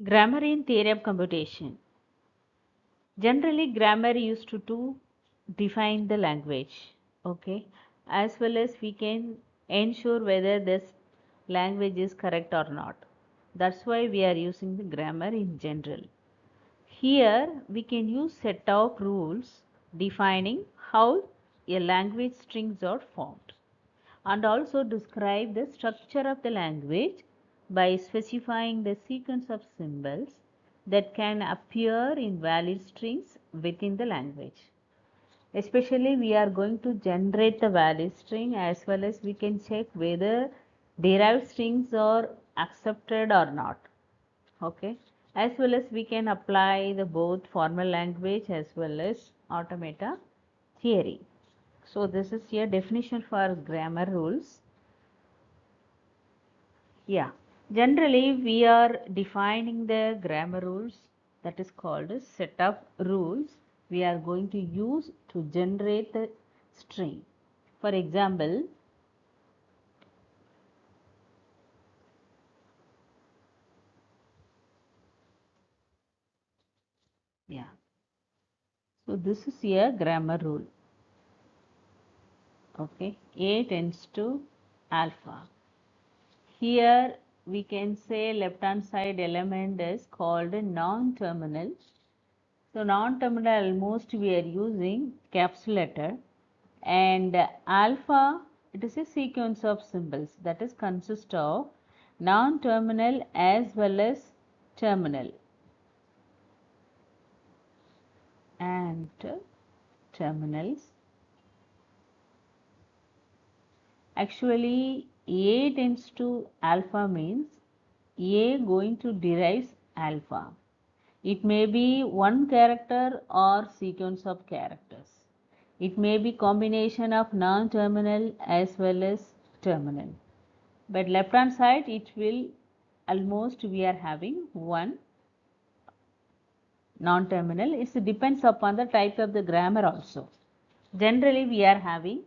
Grammar in theory of computation. Generally, grammar used to define the language, okay, as well as we can ensure whether this language is correct or not. That's why we are using the grammar in general. Here, we can use set of rules defining how a language strings are formed, and also describe the structure of the language by specifying the sequence of symbols that can appear in valid strings within the language. Especially we are going to generate the valid string, as well as we can check whether derived strings are accepted or not. Okay, as well as we can apply the both formal language as well as automata theory. So this is a definition for grammar rules. Yeah, generally we are defining the grammar rules, that is called a set of rules we are going to use to generate the string. For example, yeah, so this is a grammar rule. Okay, A tends to alpha. Here we can say left hand side element is called a non-terminal. So non-terminal almost we are using capital letter, and alpha, it is a sequence of symbols that is consist of non-terminal as well as terminal and terminals. Actually, A tends to alpha means A going to derive alpha. It may be one character or sequence of characters. It may be combination of non-terminal as well as terminal. But left hand side it will almost we are having one non-terminal. It depends upon the type of the grammar also. Generally we are having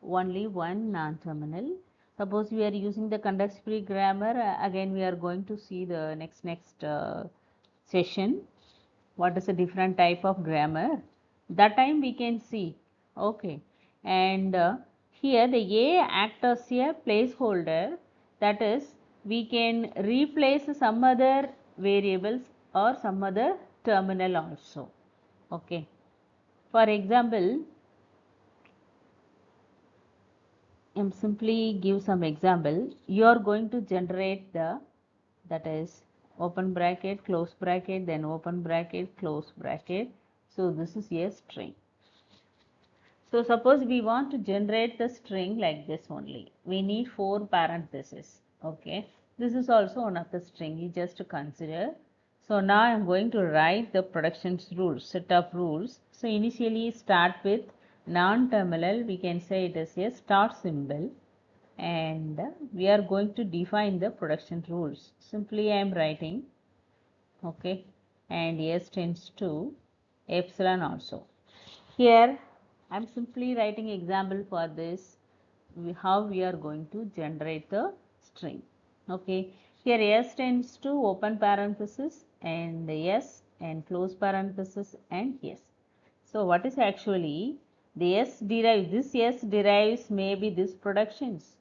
only one non-terminal. Suppose we are using the context-free grammar, again we are going to see the next session what is a different type of grammar, that time we can see. Okay, and here the A acts as a placeholder, that is we can replace some other variables or some other terminal also. Okay, for example, simply give some example. You are going to generate the, that is open bracket, close bracket, then open bracket, close bracket. So this is a string. So suppose we want to generate the string like this only. We need 4 parentheses. Okay. This is also one of the string. You just consider. So now I am going to write the production rules, set of rules. So initially start with non-terminal. We can say it is a start symbol. And we are going to define the production rules. Simply I am writing. Okay. And S tends to epsilon also. Here I am simply writing example for this, how we are going to generate the string. Okay, here S tends to open parenthesis and S and close parenthesis and S. So what is actually the S derives, this S derives maybe this productions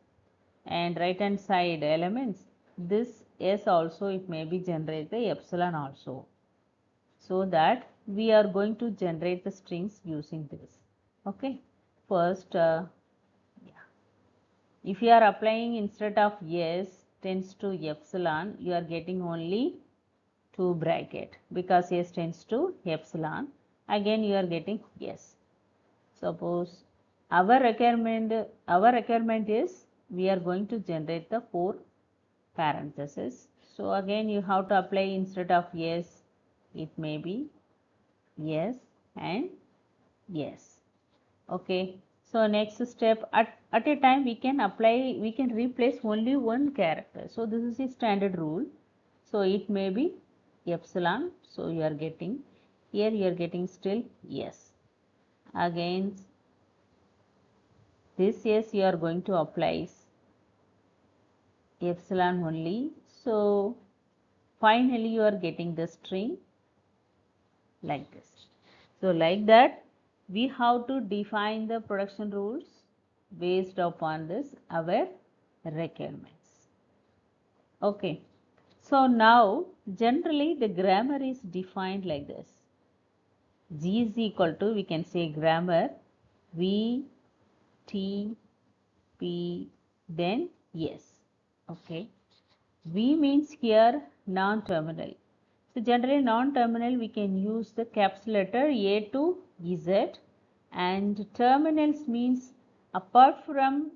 and right hand side elements, this S also it may be generate the epsilon also, so that we are going to generate the strings using this. Okay, first yeah. If you are applying instead of S tends to epsilon, you are getting only 2 bracket, because S tends to epsilon, again you are getting S. Suppose our requirement is we are going to generate the 4 parentheses. So again you have to apply instead of S, it may be yes and yes. Okay, so next step, at a time we can apply, we can replace only one character. So this is the standard rule. So it may be epsilon. So you are getting, here you are getting still yes. Again this yes you are going to apply epsilon only. So finally you are getting the string like this. So like that we have to define the production rules based upon this our requirements. Okay. So now generally the grammar is defined like this. G is equal to, we can say grammar V T P then S. Okay. V means here non-terminal. So generally non-terminal we can use the caps letter A to Z, and terminals means apart from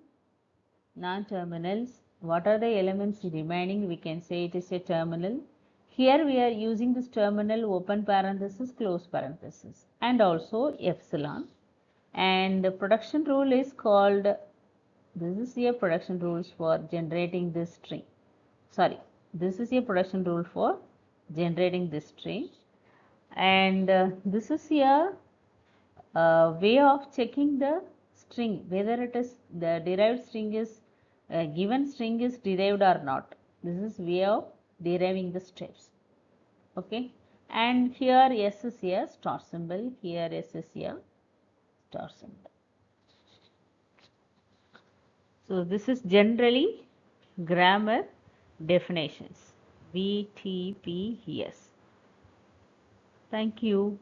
non-terminals, what are the elements remaining, we can say it is a terminal. Here we are using this terminal open parenthesis, close parenthesis, and also epsilon. And the production rule is called, this is a production rules for generating this string. Sorry, this is a production rule for generating this string. And this is a way of checking the string, whether it is the derived string is given string is derived or not. This is way of deriving the steps. Okay, and here S is a star symbol, here S is a star symbol. So this is generally grammar definitions, VTPS. Thank you.